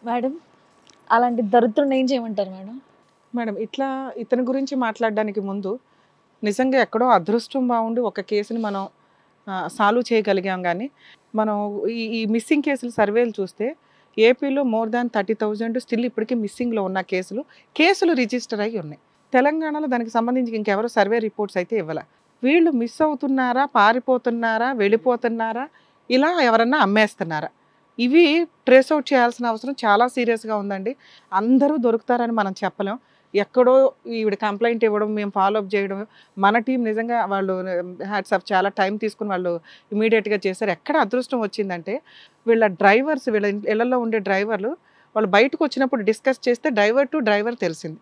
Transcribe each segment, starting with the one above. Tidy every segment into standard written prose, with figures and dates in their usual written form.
Madam అలాంటి దరిద్రుని ఏం చేయమంటారు మేడం? మేడం ఇట్లా ఇతని గురించి మాట్లాడడానికి ముందు నిజంగా ఎక్కడో అదృష్టం బాగుండి ఒక కేసుని మనం సాల్వ్ చేయగలిగాం. కానీ మనం ఈ మిస్సింగ్ కేసులు సర్వేలు చూస్తే ఏపీలో మోర్ దాన్ 30,000 స్టిల్ ఇప్పటికీ మిస్సింగ్లో ఉన్న కేసులు రిజిస్టర్ అయ్యి ఉన్నాయి. తెలంగాణలో దానికి సంబంధించి ఇంకెవరో సర్వే రిపోర్ట్స్ అయితే ఇవ్వాల. వీళ్ళు మిస్ అవుతున్నారా, పారిపోతున్నారా, వెళ్ళిపోతున్నారా, ఇలా ఎవరన్నా అమ్మేస్తున్నారా, ఇవి ట్రేస్ అవుట్ చేయాల్సిన అవసరం చాలా సీరియస్గా ఉందండి. అందరూ దొరుకుతారని మనం చెప్పలేం. ఎక్కడో ఈవిడ కంప్లైంట్ ఇవ్వడం, మేము ఫాలోఅప్ చేయడం, మన టీం నిజంగా వాళ్ళు హ్యాట్సాప్ చాలా టైం తీసుకుని వాళ్ళు ఇమీడియట్గా చేశారు. ఎక్కడ అదృష్టం వచ్చిందంటే వీళ్ళ డ్రైవర్స్, వీళ్ళ ఇళ్లలో ఉండే డ్రైవర్లు వాళ్ళు బయటకు వచ్చినప్పుడు డిస్కస్ చేస్తే డ్రైవర్ టు డ్రైవర్ తెలిసింది.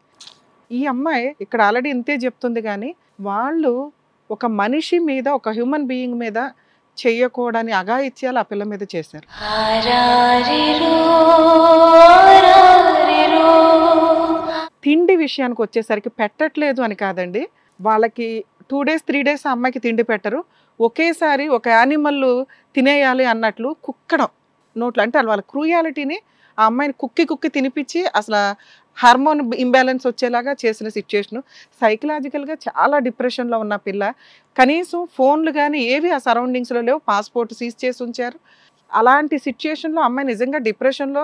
ఈ అమ్మాయి ఇక్కడ ఆల్రెడీ ఇంతే చెప్తుంది, కానీ వాళ్ళు ఒక మనిషి మీద, ఒక హ్యూమన్ బీయింగ్ మీద చెయ్యకూడని అఘాయిత్యాలు ఆ పిల్ల మీద చేశారు. తిండి విషయానికి వచ్చేసరికి పెట్టట్లేదు అని కాదండి, వాళ్ళకి 2 days 3 days ఆ అమ్మాయికి తిండి పెట్టరు. ఒకేసారి ఒక యానిమల్ తినేయాలి అన్నట్లు కుక్కడం నోట్లో. అంటే వాళ్ళ క్రూయాలిటీని ఆ అమ్మాయిని కుక్కి తినిపించి అసలు హార్మోన్ ఇంబ్యాలెన్స్ వచ్చేలాగా చేసిన సిచ్యుయేషను. సైకలాజికల్గా చాలా డిప్రెషన్లో ఉన్న పిల్ల. కనీసం ఫోన్లు కానీ ఏవి ఆ సరౌండింగ్స్లో లేవు, పాస్పోర్ట్ సీజ్ చేసి ఉంచారు. అలాంటి సిచ్యుయేషన్లో అమ్మాయి నిజంగా డిప్రెషన్లో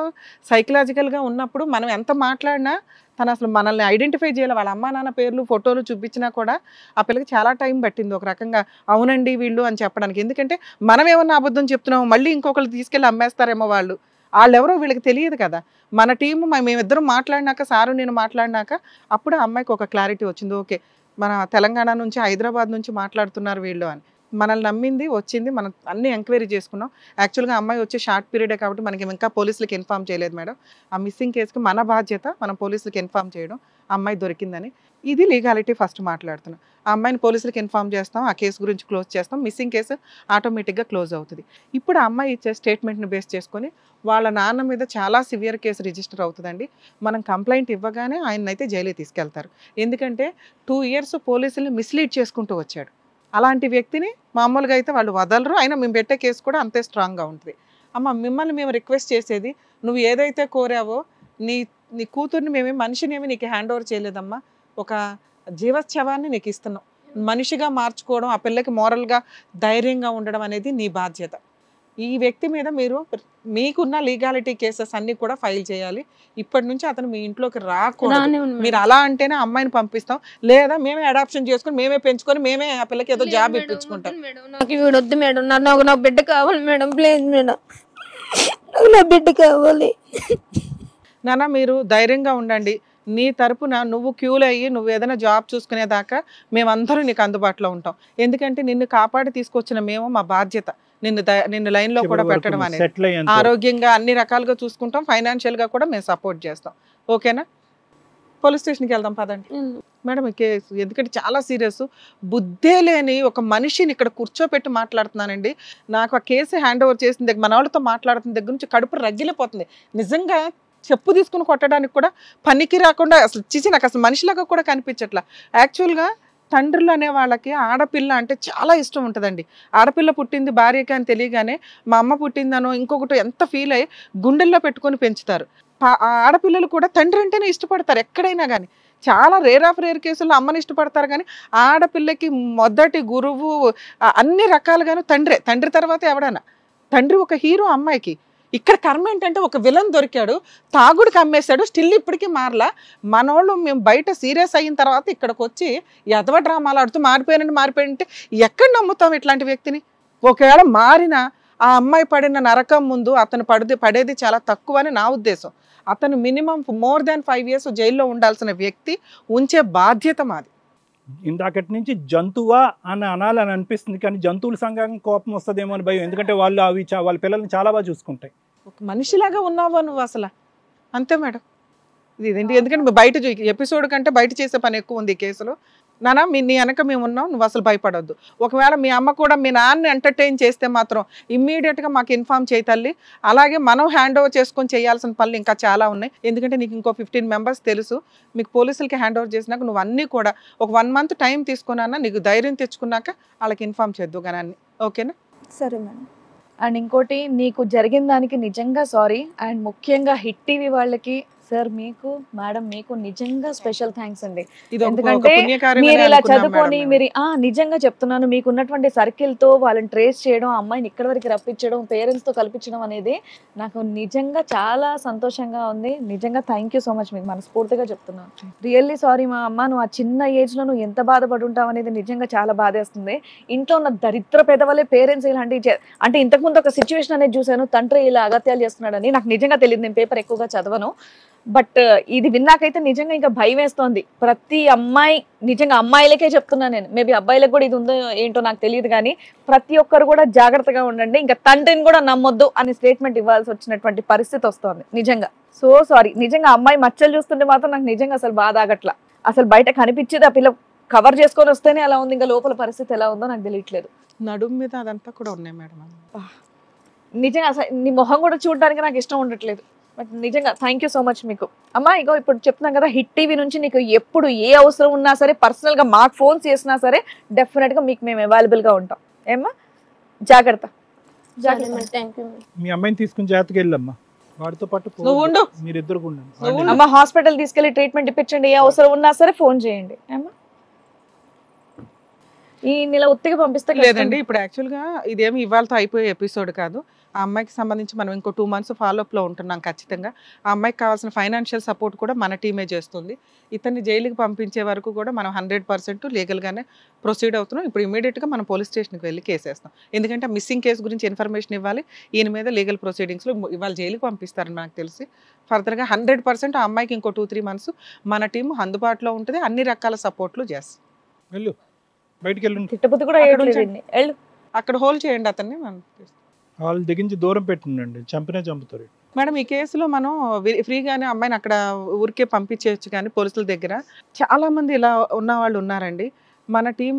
సైకలాజికల్గా ఉన్నప్పుడు మనం ఎంత మాట్లాడినా తను అసలు మనల్ని ఐడెంటిఫై చేయాలి. వాళ్ళ అమ్మా నాన్న పేర్లు ఫోటోలు చూపించినా కూడా ఆ పిల్లకి చాలా టైం పట్టింది ఒక రకంగా అవునండి వీళ్ళు అని చెప్పడానికి. ఎందుకంటే మనం ఏమన్నా అబద్ధం చెప్తున్నాము, మళ్ళీ ఇంకొకరు తీసుకెళ్ళి అమ్మేస్తారేమో వాళ్ళెవరో వీళ్ళకి తెలియదు కదా. మన టీము మేమిద్దరం మాట్లాడినాక, సారు నేను మాట్లాడినాక అప్పుడు ఆ అమ్మాయికి ఒక క్లారిటీ వచ్చింది. ఓకే, మన తెలంగాణ నుంచి, హైదరాబాద్ నుంచి మాట్లాడుతున్నారు వీళ్ళు అని. మనల్ని నమ్మింది, వచ్చింది, మనం అన్ని ఎంక్వైరీ చేసుకున్నాం. యాక్చువల్గా అమ్మాయి వచ్చే షార్ట్ పీరియడే కాబట్టి మనకి ఇంకా పోలీసులకు ఇన్ఫామ్ చేయలేదు మేడం. ఆ మిస్సింగ్ కేసుకి మన బాధ్యత మనం పోలీసులకు ఇన్ఫామ్ చేయడం, ఆ అమ్మాయి దొరికిందని. ఇది లీగాలిటీ ఫస్ట్ మాట్లాడుతున్నాం. ఆ అమ్మాయిని పోలీసులకు ఇన్ఫామ్ చేస్తాం, ఆ కేసు గురించి క్లోజ్ చేస్తాం, మిస్సింగ్ కేసు ఆటోమేటిక్గా క్లోజ్ అవుతుంది. ఇప్పుడు ఆ అమ్మాయి ఇచ్చే స్టేట్మెంట్ని బేస్ చేసుకొని వాళ్ళ నాన్న మీద చాలా సివియర్ కేసు రిజిస్టర్ అవుతుందండి. మనం కంప్లైంట్ ఇవ్వగానే ఆయనైతే జైలుకి తీసుకెళ్తారు. ఎందుకంటే 2 years పోలీసుల్ని మిస్లీడ్ చేసుకుంటూ వచ్చాడు. అలాంటి వ్యక్తిని మామూలుగా అయితే వాళ్ళు వదలరు. అయినా మేము పెట్టే కేసు కూడా అంతే స్ట్రాంగ్గా ఉంటుంది. అమ్మ మిమ్మల్ని మేము రిక్వెస్ట్ చేసేది, నువ్వు ఏదైతే కోరావో నీ కూతుర్ని మనిషినేమి నీకు హ్యాండ్ ఓవర్ చేయలేదమ్మా, ఒక జీవోత్సవాన్ని నీకు ఇస్తున్నాం. మనిషిగా మార్చుకోవడం, ఆ పిల్లకి మోరల్గా ధైర్యంగా ఉండడం అనేది నీ బాధ్యత. ఈ వ్యక్తి మీద మీకున్న లీగాలిటీ కేసెస్ అన్ని కూడా ఫైల్ చేయాలి. ఇప్పటి నుంచి అతను మీ ఇంట్లోకి రాకూడదు. మీరు అలా అంటేనే అమ్మాయిని పంపిస్తాం, లేదా మేమే అడాప్షన్ చేసుకుని మేమే పెంచుకొని మేమే ఆ పిల్లకి ఏదో జాబ్ ఇప్పించుకుంటాం. నాకు వీడు వద్దు మేడం, నాకు నా బిడ్డ కావాలి మేడం, ప్లీజ్ మేడం, నాకు నా బిడ్డ కావాలి. నాన్న మీరు ధైర్యంగా ఉండండి. నీ తరపున నువ్వు క్యూలో అయ్యి నువ్వు ఏదైనా జాబ్ చూసుకునేదాకా మేమందరూ నీకు అందుబాటులో ఉంటాం. ఎందుకంటే నిన్ను కాపాడి తీసుకొచ్చిన మేము, మా బాధ్యత నిన్ను లైన్లో కూడా పెట్టడం అనేది. ఆరోగ్యంగా అన్ని రకాలుగా చూసుకుంటాం, ఫైనాన్షియల్గా కూడా మేము సపోర్ట్ చేస్తాం. ఓకేనా? పోలీస్ స్టేషన్కి వెళ్దాం పదండి మేడం. ఈ కేసు ఎందుకంటే చాలా సీరియస్. బుద్ధే లేని ఒక మనిషిని ఇక్కడ కూర్చోపెట్టి మాట్లాడుతున్నానండి. నాకు ఆ కేసు హ్యాండ్ ఓవర్ చేసిన దగ్గర, మన వాళ్ళతో మాట్లాడుతున్న దగ్గర నుంచి కడుపు రగిలిపోతుంది. నిజంగా చెప్పు తీసుకుని కొట్టడానికి కూడా పనికి రాకుండా అసలు చిచి నాకు అసలు మనిషిలాగా కూడా కనిపించట్లా. యాక్చువల్గా తండ్రులు అనే వాళ్ళకి ఆడపిల్ల అంటే చాలా ఇష్టం ఉంటుందండి. ఆడపిల్ల పుట్టింది భార్యకి అని తెలియగానే మా అమ్మ పుట్టిందనో ఇంకొకటి ఎంత ఫీల్ అయ్యి గుండెల్లో పెట్టుకొని పెంచుతారు. ఆడపిల్లలు కూడా తండ్రి అంటేనే ఇష్టపడతారు ఎక్కడైనా కానీ. చాలా రేర్ కేసుల్లో అమ్మని ఇష్టపడతారు, కానీ ఆడపిల్లకి మొదటి గురువు అన్ని రకాలుగాను తండ్రే. తండ్రి తర్వాత ఎవడన్నా, తండ్రి ఒక హీరో అమ్మాయికి. ఇక్కడ కర్మ ఏంటంటే ఒక విలన్ దొరికాడు, తాగుడికి అమ్మేశాడు, స్టిల్ ఇప్పటికీ మారలా. మనోళ్ళు మేము బయట సీరియస్ అయిన తర్వాత ఇక్కడికి వచ్చి ఎదవ డ్రామాలు ఆడుతూ మారిపోయానంటే ఎక్కడ నమ్ముతాం ఇట్లాంటి వ్యక్తిని? ఒకవేళ మారినా ఆ అమ్మాయి పడిన నరకం ముందు అతను పడేది చాలా తక్కువ అని నా ఉద్దేశం. అతను మినిమం మోర్ దాన్ 5 years జైల్లో ఉండాల్సిన వ్యక్తి, ఉంచే బాధ్యత మాది. ఇందాకటి నుంచి జంతువా అని అనాలని అనిపిస్తుంది, కానీ జంతువుల సంఘం కోపం వస్తుందేమో అని భయం. ఎందుకంటే వాళ్ళు వాళ్ళ పిల్లల్ని చాలా బాగా చూసుకుంటాయి. ఒక మనిషిలాగా ఉన్నావా నువ్వు అసలు? అంతే మేడం. ఇదేంటి, ఎందుకంటే బయట ఎపిసోడ్ కంటే బయట చేసే పని ఎక్కువ ఉంది ఈ కేసులో. నాన్న నీ వెనక మేము ఉన్నాం, నువ్వు అసలు భయపడొద్దు. ఒకవేళ మీ అమ్మ కూడా మీ నాన్నని ఎంటర్టైన్ చేస్తే మాత్రం ఇమ్మీడియట్గా మాకు ఇన్ఫామ్ చేయి తల్లి. అలాగే మనం హ్యాండ్ ఓవర్ చేసుకొని చేయాల్సిన పనులు ఇంకా చాలా ఉన్నాయి. ఎందుకంటే నీకు ఇంకో 15 members తెలుసు. మీకు పోలీసులకి హ్యాండ్ ఓవర్ చేసినాక నువ్వు అన్నీ కూడా ఒక 1 month టైం తీసుకున్నా నీకు ధైర్యం తెచ్చుకున్నాక వాళ్ళకి ఇన్ఫామ్ చేద్దు కానీ. ఓకేనా? సరే మేడం. అండ్ ఇంకోటి నీకు జరిగిన దానికి నిజంగా సారీ. అండ్ ముఖ్యంగా హిట్ టీవీ వాళ్ళకి సార్, మీకు మేడం, మీకు నిజంగా స్పెషల్ థ్యాంక్స్ అండి. ఎందుకంటే మీరు ఇలా చదువుకొని మీరు నిజంగా చెప్తున్నాను, మీకు ఉన్నటువంటి సర్కిల్ తో వాళ్ళని ట్రేస్ చేయడం, అమ్మాయిని ఇక్కడ వరకు రప్పించడం, పేరెంట్స్ తో కల్పించడం అనేది నాకు నిజంగా చాలా సంతోషంగా ఉంది. నిజంగా థ్యాంక్ యూ సో మచ్, మీకు మనస్ఫూర్తిగా చెప్తున్నాను. రియల్లీ సారీ మా అమ్మ, నువ్వు ఆ చిన్న ఏజ్ లో నువ్వు ఎంత బాధపడి ఉంటావు అనేది నిజంగా చాలా బాధేస్తుంది. ఇంట్లో ఉన్న దరిద్ర పెదవలే పేరెంట్స్ ఇలాంటి అంటే ఇంతకుముందు ఒక సిచ్యువేషన్ అనేది చూశాను, తండ్రి ఇలా అగత్యాలు చేస్తున్నాడని. నాకు నిజంగా తెలియదు, నేను పేపర్ ఎక్కువగా చదవను. బట్ ఇది విన్నాకైతే నిజంగా ఇంకా భయం వేస్తోంది. ప్రతి అమ్మాయి, నిజంగా అమ్మాయిలకే చెప్తున్నా నేను, మేబీ అబ్బాయిలకు కూడా ఇది ఉందో ఏంటో నాకు తెలియదు, కానీ ప్రతి ఒక్కరు కూడా జాగ్రత్తగా ఉండండి. ఇంకా తండ్రిని కూడా నమ్మొద్దు అని స్టేట్మెంట్ ఇవ్వాల్సి వచ్చినటువంటి పరిస్థితి వస్తుంది నిజంగా. So sorry. నిజంగా అమ్మాయి మచ్చలు చూస్తుంటే మాత్రం నాకు నిజంగా అసలు బాధ ఆగట్లా. అసలు బయట కనిపించేది ఆ పిల్ల కవర్ చేసుకొని వస్తేనే అలా ఉంది, ఇంకా లోపల పరిస్థితి ఎలా ఉందో నాకు తెలియట్లేదు. నడుము మీద అదంతా కూడా ఉన్నాయి మేడం. నిజంగా అసలు నీ మొహం కూడా చూడడానికి నాకు ఇష్టం ఉండట్లేదు. బట్ నిజంగా థ్యాంక్ యూ సో మచ్ మీకు. అమ్మా ఇగో ఇప్పుడు చెప్తున్నాం కదా, హిట్ టీవీ నుంచి నీకు ఎప్పుడు ఏ అవసరం ఉన్నా సరే, పర్సనల్గా మాకు ఫోన్ చేసినా సరే డెఫినెట్గా మీకు మేము అవైలబుల్గా ఉంటాం. ఏమ్మా, జాగ్రత్త. మీ అమ్మాయిని తీసుకుని జాగ్రత్తగా వెళ్ళమ్మా, వాడితో పాటు మీరిద్దరు అమ్మ హాస్పిటల్ తీసుకెళ్లి ట్రీట్మెంట్ ఇప్పించండి. ఏ అవసరం ఉన్నా సరే ఫోన్ చేయండి. ఏమ్మా, ఈ నెల ఉత్తిగా పంపిస్తే లేదండి. ఇప్పుడు యాక్చువల్గా ఇదేమి ఇవాళతో అయిపోయే ఎపిసోడ్ కాదు. ఆ అమ్మాయికి సంబంధించి మనం ఇంకో 2 months ఫాలోఅప్లో ఉంటున్నాం ఖచ్చితంగా. ఆ అమ్మాయికి కావాల్సిన ఫైనాన్షియల్ సపోర్ట్ కూడా మన టీమే చేస్తుంది. ఇతన్ని జైలుకి పంపించే వరకు కూడా మనం 100% లీగల్గానే ప్రొసీడ్ అవుతున్నాం. ఇప్పుడు ఇమీడియట్గా మనం పోలీస్ స్టేషన్కి వెళ్ళి కేసు వేస్తాం. ఎందుకంటే మిస్సింగ్ కేసు గురించి ఇన్ఫర్మేషన్ ఇవ్వాలి. ఈయన మీద లీగల్ ప్రొసీడింగ్స్లో ఇవాళ జైలుకి పంపిస్తారని నాకు తెలిసి. ఫర్దర్గా 100% ఆ అమ్మాయికి ఇంకో 2-3 months మన టీం అందుబాటులో ఉంటుంది. అన్ని రకాల సపోర్ట్లు చేస్తాం. వెళ్ళు, బయటికి వెళ్ళండి. తిట్టబుద్ధి కూడా అక్కడ హోల్డ్ చేయండి అతన్ని. మనం వాళ్ళు దిగించి దూరం పెట్టిండండి, చంపినా చంపుతారు. మేడం ఈ కేసులో మనం ఫ్రీగానే అమ్మాయిని అక్కడ ఊరికే పంపించేయచ్చు, కానీ పోలీసుల దగ్గర చాలామంది ఇలా ఉన్న వాళ్ళు ఉన్నారండి. మన టీం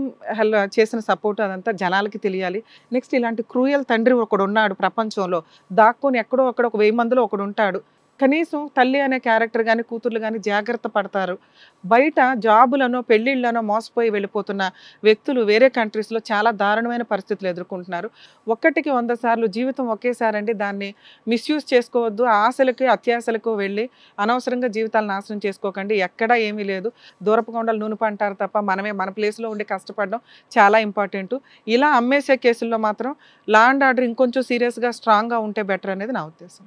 చేసిన సపోర్ట్ అదంతా జనాలకి తెలియాలి. నెక్స్ట్ ఇలాంటి క్రూయల్ తండ్రి ఒకడు ఉన్నాడు ప్రపంచంలో, దాక్కొని ఎక్కడో అక్కడ ఒక 1000 మందిలో ఒకడు ఉంటాడు. కనీసం తల్లి అనే క్యారెక్టర్ కానీ కూతుర్లు కానీ జాగ్రత్త పడతారు. బయట జాబులను పెళ్ళిళ్ళనో మోసపోయి వెళ్ళిపోతున్న వ్యక్తులు వేరే కంట్రీస్లో చాలా దారుణమైన పరిస్థితులు ఎదుర్కొంటున్నారు. 1కి 100 సార్లు జీవితం ఒకేసారి అండి, దాన్ని మిస్యూజ్ చేసుకోవద్దు. ఆశలకి అత్యాశలకు వెళ్ళి అనవసరంగా జీవితాలు నాశనం చేసుకోకండి. ఎక్కడా ఏమీ లేదు, దూరపు కొండలు నూనె అంటారు తప్ప మనమే మన ప్లేస్లో ఉండి కష్టపడడం చాలా ఇంపార్టెంట్. ఇలా అమ్మేసే కేసుల్లో మాత్రం లా అండ్ ఆర్డర్ ఇంకొంచెం సీరియస్గా స్ట్రాంగ్గా ఉంటే బెటర్ అనేది నా ఉద్దేశం.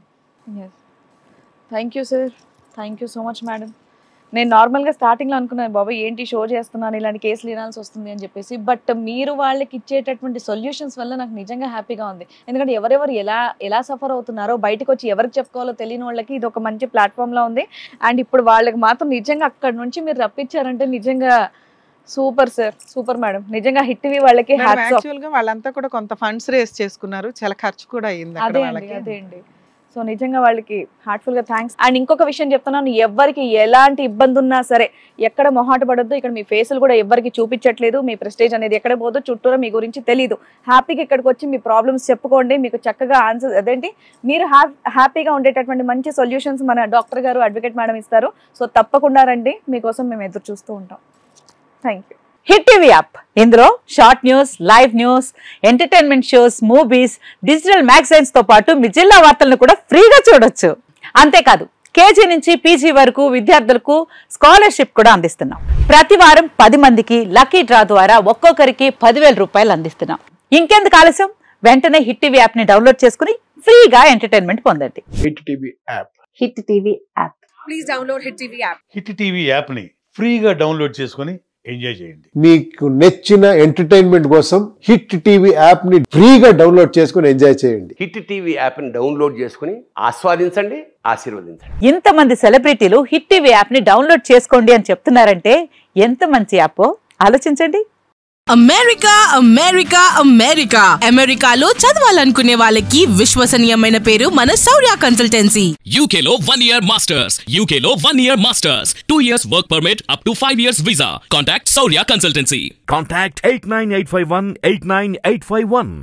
Thank you sir, thank you so much madam. నేను నార్మల్గా స్టార్టింగ్లో అనుకున్నాను, బాబా ఏంటి షో చేస్తున్నాను, ఇలాంటి కేసులు వినాల్సి వస్తుంది అని చెప్పేసి. బట్ మీరు వాళ్ళకి ఇచ్చేటటువంటి సొల్యూషన్స్ వల్ల నాకు నిజంగా హ్యాపీగా ఉంది. ఎందుకంటే ఎవరెవరు ఎలా సఫర్ అవుతున్నారో బయటకు వచ్చి ఎవరికి చెప్పుకోవాలో తెలియని వాళ్ళకి ఇది ఒక మంచి ప్లాట్ఫామ్లో ఉంది. అండ్ ఇప్పుడు వాళ్ళకి మాత్రం నిజంగా అక్కడ నుంచి మీరు రప్పించారంటే నిజంగా సూపర్ సార్, సూపర్ మేడం. నిజంగా హిట్ టీవీ వాళ్ళకి యాక్చువల్గా వాళ్ళంతా కూడా కొంత ఫండ్స్ రేస్ చేసుకున్నారు, చాలా ఖర్చు కూడా అయింది. అదే అండి. సో నిజంగా వాళ్ళకి హార్ట్ఫుల్గా థ్యాంక్స్. అండ్ ఇంకొక విషయం చెప్తున్నాను, ఎవరికి ఎలాంటి ఇబ్బంది ఉన్నా సరే ఎక్కడ మొహాట పడొద్దు. ఇక్కడ మీ ఫేసులు కూడా ఎవరికి చూపించట్లేదు, మీ ప్రెస్టేజ్ అనేది ఎక్కడ పోదు, చుట్టూరా మీ గురించి తెలీదు. హ్యాపీగా ఇక్కడికి వచ్చి మీ ప్రాబ్లమ్స్ చెప్పుకోండి, మీకు చక్కగా ఆన్సర్ అదేంటి మీరు హ్యాపీగా ఉండేటటువంటి మంచి సొల్యూషన్స్ మన డాక్టర్ గారు, అడ్వకేట్ మేడం ఇస్తారు. సో తప్పకుండా రండి, మీకోసం మేము ఎదురు చూస్తూ ఉంటాం. Thank you. Hit TV app, ఇందులో short news, live news, entertainment shows, movies, digital magazines తో పాటు మీ జిల్లా వార్తలను కూడా ఫ్రీగా చూడొచ్చు. అంతేకాదు కేజీ నుంచి పీజీ వరకు విద్యార్థులకు స్కాలర్షిప్ కూడా అందిస్తున్నాం. ప్రతి వారం 10 మందికి లక్కీ డ్రా ద్వారా ఒక్కొక్కరికి 10,000 రూపాయలు అందిస్తున్నాం. ఇంకెందుకు ఆలస్యం, వెంటనే హిట్ టీవీ యాప్ ని డౌన్లోడ్ చేసుకుని ఫ్రీగా ఎంటర్టైన్మెంట్ పొందండి. Hit TV app. Hit TV app. Please download hit TV app. Hit TV app ని ఫ్రీగా డౌన్లోడ్ చేసుకుని ఎంజాయ్ చేయండి. మీకు నచ్చిన ఎంటర్టైన్మెంట్ కోసం హిట్ టీవీ యాప్ ని ఫ్రీగా డౌన్లోడ్ చేసుకుని ఎంజాయ్ చేయండి. హిట్ టీవీ యాప్ ని డౌన్లోడ్ చేసుకుని ఆస్వాదించండి, ఆశీర్వదించండి. ఇంతమంది సెలబ్రిటీలు హిట్ టీవీ యాప్ ని డౌన్లోడ్ చేసుకోండి అని చెప్తున్నారంటే ఎంత మంచి యాప్ ఆలోచించండి. అమెరికా అమెరికా అమెరికా అమెరికాలో చదవాలనుకునే వాళ్ళకి విశ్వసనీయమైన పేరు మన శౌర్య కన్సల్టెన్సీ. UK లో 1 year masters, UK లో 1 year masters, 2 years work permit up to 5 years visa. Contact Saurya Consultancy. Contact 89851 89851.